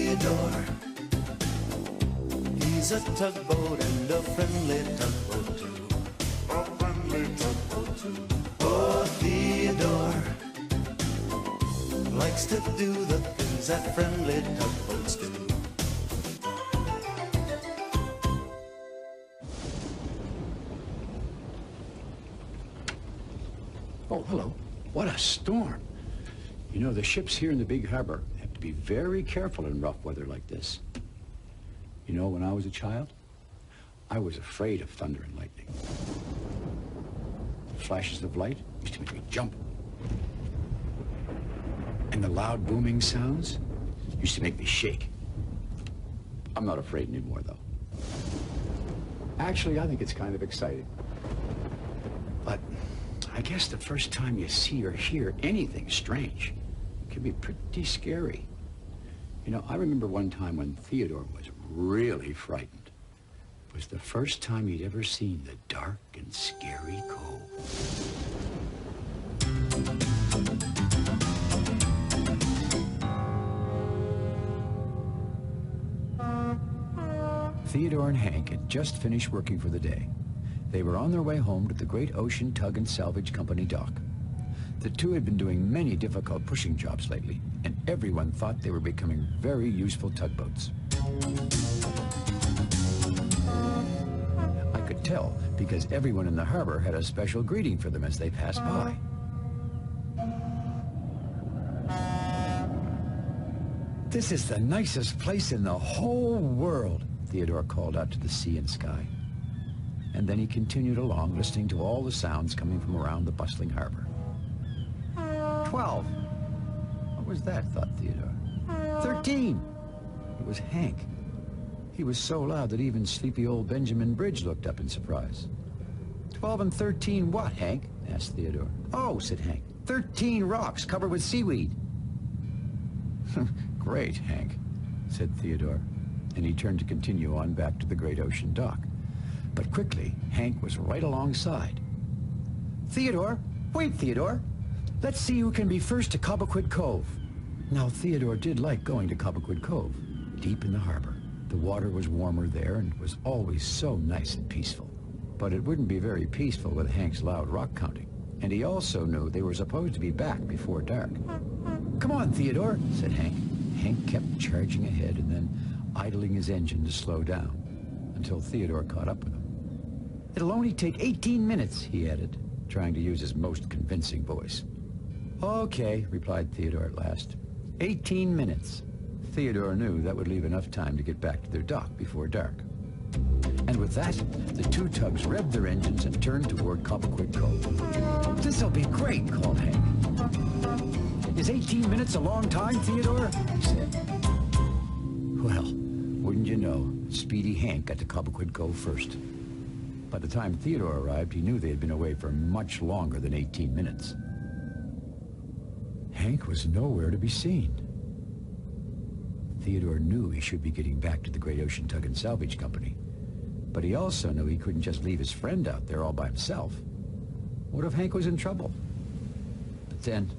Theodore. He's a tugboat and a friendly tugboat too. A friendly tugboat too. Oh, Theodore likes to do the things that friendly tugboats do. Oh, hello. What a storm. You know, the ships here in the big harbor have to be very careful in rough weather like this. You know, when I was a child, I was afraid of thunder and lightning. The flashes of light used to make me jump. And the loud booming sounds used to make me shake. I'm not afraid anymore, though. Actually, I think it's kind of exciting. But I guess the first time you see or hear anything strange can be pretty scary. You know, I remember one time when Theodore was really frightened. It was the first time he'd ever seen the Dark and Scary Cove. Theodore and Hank had just finished working for the day. They were on their way home to the Great Ocean Tug and Salvage Company dock. The two had been doing many difficult pushing jobs lately, and everyone thought they were becoming very useful tugboats. I could tell because everyone in the harbor had a special greeting for them as they passed by. "This is the nicest place in the whole world," Theodore called out to the sea and sky. And then he continued along, listening to all the sounds coming from around the bustling harbor. 12. What was that, thought Theodore. 13. It was Hank. He was so loud that even sleepy old Benjamin Bridge looked up in surprise. 12 and 13 what, Hank? Asked Theodore. "Oh," said Hank, 13 rocks covered with seaweed." "Great, Hank," said Theodore, and he turned to continue on back to the Great Ocean dock. But quickly, Hank was right alongside. "Theodore! Wait, Theodore! Let's see who can be first to Cobequid Cove." Now, Theodore did like going to Cobequid Cove, deep in the harbor. The water was warmer there and was always so nice and peaceful. But it wouldn't be very peaceful with Hank's loud rock counting. And he also knew they were supposed to be back before dark. "Come on, Theodore," said Hank. Hank kept charging ahead and then idling his engine to slow down until Theodore caught up with him. "It'll only take 18 minutes, he added, trying to use his most convincing voice. "Okay," replied Theodore at last. 18 minutes. Theodore knew that would leave enough time to get back to their dock before dark. And with that, the two tugs revved their engines and turned toward Cobequid Cove. "This'll be great," called Hank. "Is 18 minutes a long time, Theodore?" he said. Well, wouldn't you know, Speedy Hank got to Cobequid Cove first. By the time Theodore arrived, he knew they had been away for much longer than 18 minutes. Hank was nowhere to be seen. Theodore knew he should be getting back to the Great Ocean Tug and Salvage Company, but he also knew he couldn't just leave his friend out there all by himself. What if Hank was in trouble? But then,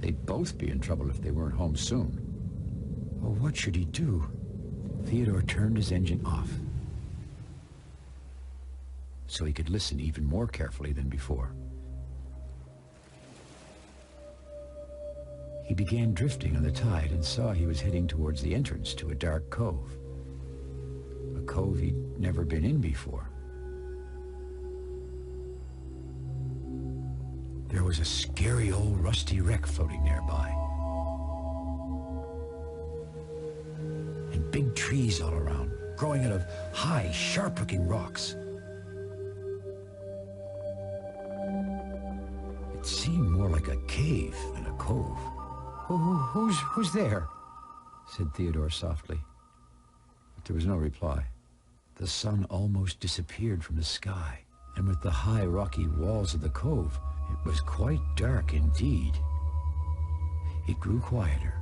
they'd both be in trouble if they weren't home soon. Well, what should he do? Theodore turned his engine off so he could listen even more carefully than before. He began drifting on the tide and saw he was heading towards the entrance to a dark cove. A cove he'd never been in before. There was a scary old rusty wreck floating nearby. And big trees all around, growing out of high, sharp-looking rocks. It seemed more like a cave than a cove. Who's there?" said Theodore softly. But there was no reply. The sun almost disappeared from the sky, and with the high rocky walls of the cove, it was quite dark indeed. It grew quieter,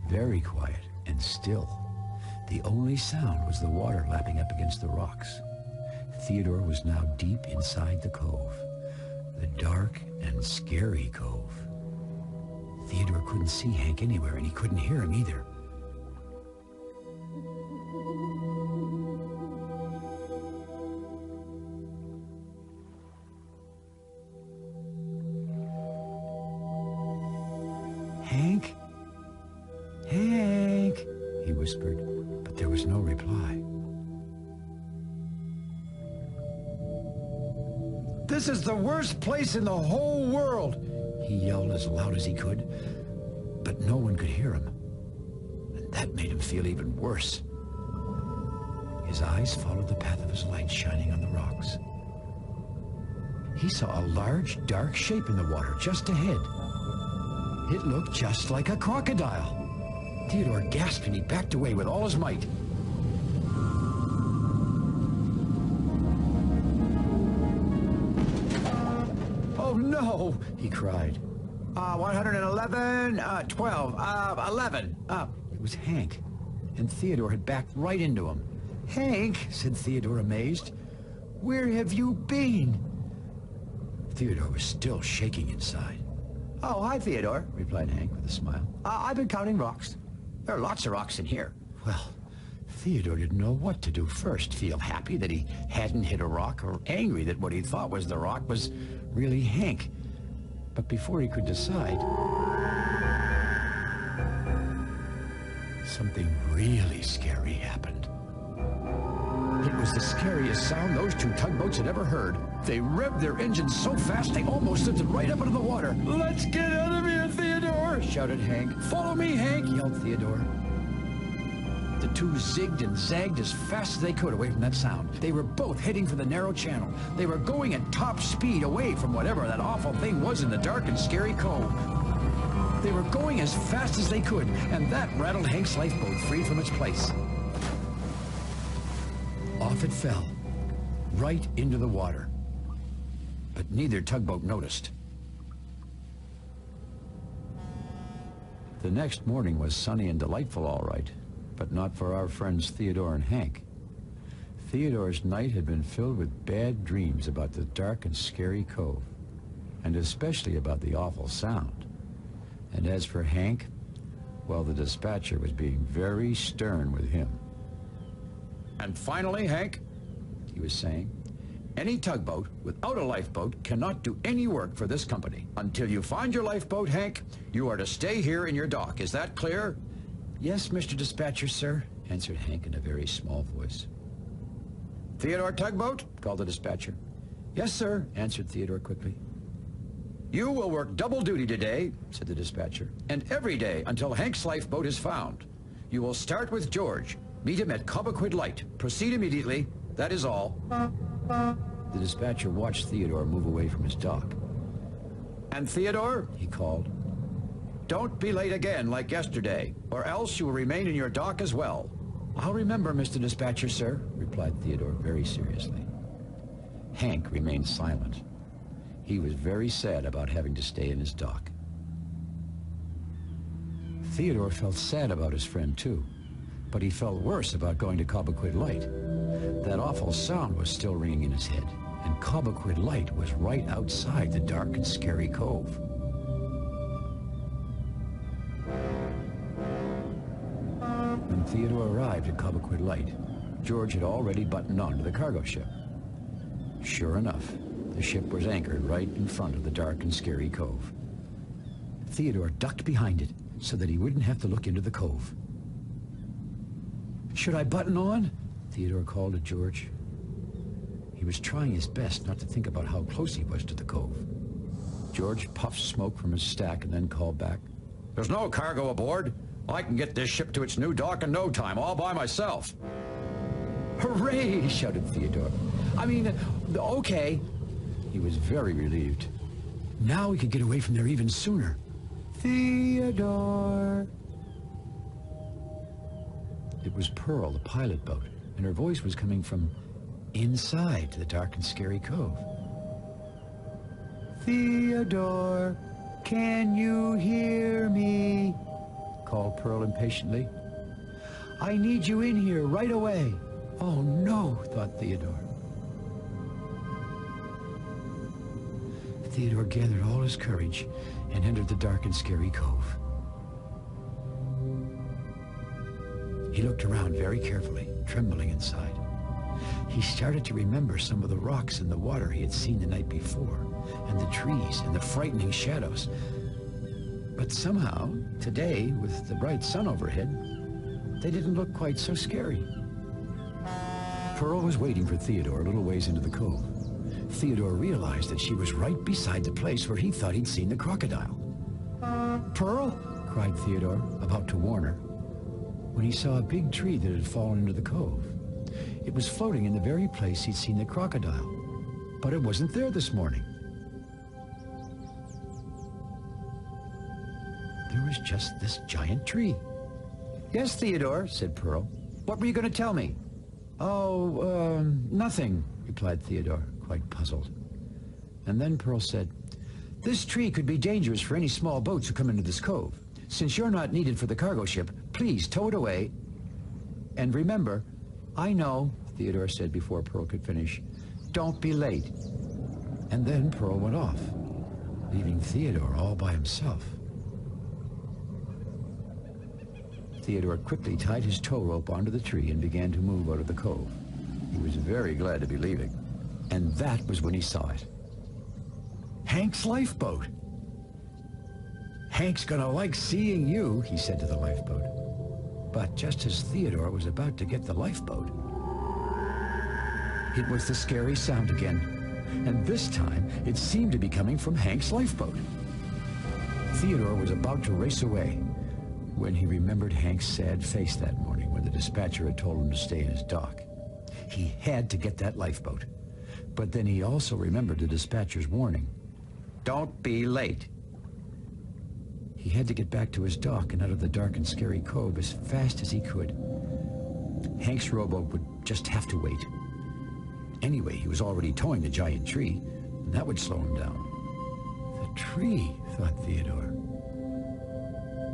very quiet and still. The only sound was the water lapping up against the rocks. Theodore was now deep inside the cove, the Dark and Scary Cove. Theodore couldn't see Hank anywhere, and he couldn't hear him either. whispered, but there was no reply. "This is the worst place in the whole world!" he yelled as loud as he could, but no one could hear him. And that made him feel even worse. His eyes followed the path of his light shining on the rocks. He saw a large, dark shape in the water just ahead. It looked just like a crocodile. Theodore gasped and he backed away with all his might. "Oh no!" he cried. 111, 12, 11. It was Hank, and Theodore had backed right into him. "Hank," said Theodore, amazed, "where have you been?" Theodore was still shaking inside. "Oh, hi, Theodore," replied Hank with a smile. "I've been counting rocks. There are lots of rocks in here." Well, Theodore didn't know what to do first. Feel happy that he hadn't hit a rock, or angry that what he thought was the rock was really Hank. But before he could decide, something really scary happened. It was the scariest sound those two tugboats had ever heard. They revved their engines so fast they almost lifted right up into the water. "Let's get out of here, Theodore!" shouted Hank. "Follow me, Hank!" yelled Theodore. The two zigged and zagged as fast as they could away from that sound. They were both heading for the narrow channel. They were going at top speed away from whatever that awful thing was in the dark and scary cove. They were going as fast as they could, and that rattled Hank's lifeboat free from its place. Off it fell, right into the water. But neither tugboat noticed. The next morning was sunny and delightful, all right, but not for our friends Theodore and Hank. Theodore's night had been filled with bad dreams about the dark and scary cove, and especially about the awful sound. And as for Hank, well, the dispatcher was being very stern with him. "And finally, Hank," he was saying, "any tugboat without a lifeboat cannot do any work for this company. Until you find your lifeboat, Hank, you are to stay here in your dock. Is that clear?" "Yes, Mr. Dispatcher, sir," answered Hank in a very small voice. "Theodore Tugboat?" called the dispatcher. "Yes, sir," answered Theodore quickly. "You will work double duty today," said the dispatcher, "and every day until Hank's lifeboat is found. You will start with George. Meet him at Cobequid Light. Proceed immediately. That is all." The dispatcher watched Theodore move away from his dock. "And Theodore," he called, "don't be late again like yesterday, or else you will remain in your dock as well." "I'll remember, Mr. Dispatcher, sir," replied Theodore very seriously. Hank remained silent. He was very sad about having to stay in his dock. Theodore felt sad about his friend, too, but he felt worse about going to Cobequid Light. That awful sound was still ringing in his head, and Cobequid Light was right outside the dark and scary cove. When Theodore arrived at Cobequid Light, George had already buttoned onto the cargo ship. Sure enough, the ship was anchored right in front of the dark and scary cove. Theodore ducked behind it so that he wouldn't have to look into the cove. "Should I button on?" Theodore called to George. He was trying his best not to think about how close he was to the cove. George puffed smoke from his stack and then called back, "There's no cargo aboard. I can get this ship to its new dock in no time, all by myself." "Hooray!" shouted Theodore. Okay." He was very relieved. Now he could get away from there even sooner. "Theodore!" It was Pearl, the pilot boat, and her voice was coming from inside the dark and scary cove. "Theodore, can you hear me?" called Pearl impatiently. "I need you in here right away." "Oh no," thought Theodore. Theodore gathered all his courage and entered the dark and scary cove. He looked around very carefully, trembling inside. He started to remember some of the rocks in the water he had seen the night before, and the trees and the frightening shadows. But somehow, today, with the bright sun overhead, they didn't look quite so scary. Pearl was waiting for Theodore a little ways into the cove. Theodore realized that she was right beside the place where he thought he'd seen the crocodile. "Pearl!" cried Theodore, about to warn her, when he saw a big tree that had fallen into the cove. It was floating in the very place he'd seen the crocodile, but it wasn't there this morning. There was just this giant tree. "Yes, Theodore," said Pearl. "What were you going to tell me?" "Oh, nothing," replied Theodore, quite puzzled. And then Pearl said, "This tree could be dangerous for any small boats who come into this cove. Since you're not needed for the cargo ship, please tow it away. And remember..." "I know," Theodore said before Pearl could finish. "Don't be late." And then Pearl went off, leaving Theodore all by himself. Theodore quickly tied his tow rope onto the tree and began to move out of the cove. He was very glad to be leaving. And that was when he saw it. Hank's lifeboat. "Hank's gonna like seeing you," he said to the lifeboat. But just as Theodore was about to get the lifeboat, it was the scary sound again. And this time, it seemed to be coming from Hank's lifeboat. Theodore was about to race away when he remembered Hank's sad face that morning when the dispatcher had told him to stay in his dock. He had to get that lifeboat. But then he also remembered the dispatcher's warning. "Don't be late." He had to get back to his dock and out of the Dark and Scary Cove as fast as he could. Hank's rowboat would just have to wait. Anyway, he was already towing the giant tree, and that would slow him down. The tree, thought Theodore.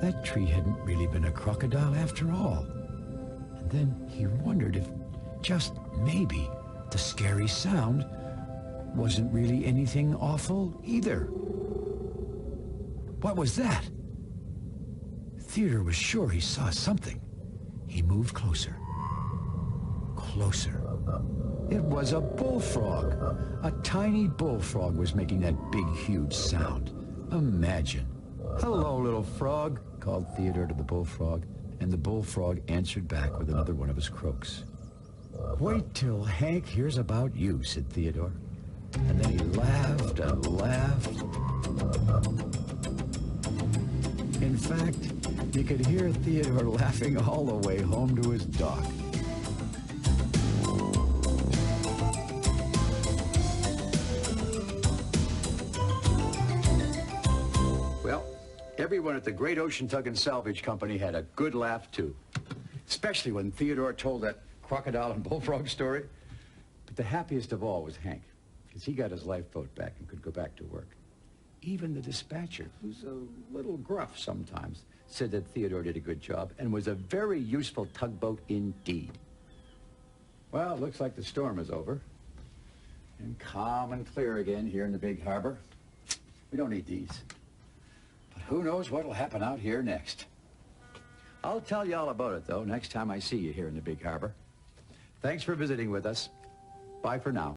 That tree hadn't really been a crocodile after all. And then he wondered if, just maybe, the scary sound wasn't really anything awful either. What was that? Theodore was sure he saw something. He moved closer. Closer. It was a bullfrog. A tiny bullfrog was making that big, huge sound. Imagine. "Hello, little frog," called Theodore to the bullfrog, and the bullfrog answered back with another one of his croaks. "Wait till Hank hears about you," said Theodore. And then he laughed and laughed. In fact, you could hear Theodore laughing all the way home to his dock. Well, everyone at the Great Ocean Tug and Salvage Company had a good laugh, too. Especially when Theodore told that crocodile and bullfrog story. But the happiest of all was Hank, because he got his lifeboat back and could go back to work. Even the dispatcher, who's a little gruff sometimes, said that Theodore did a good job and was a very useful tugboat indeed. Well, it looks like the storm is over. And calm and clear again here in the big harbor. We don't need these. But who knows what'll happen out here next. I'll tell you all about it, though, next time I see you here in the big harbor. Thanks for visiting with us. Bye for now.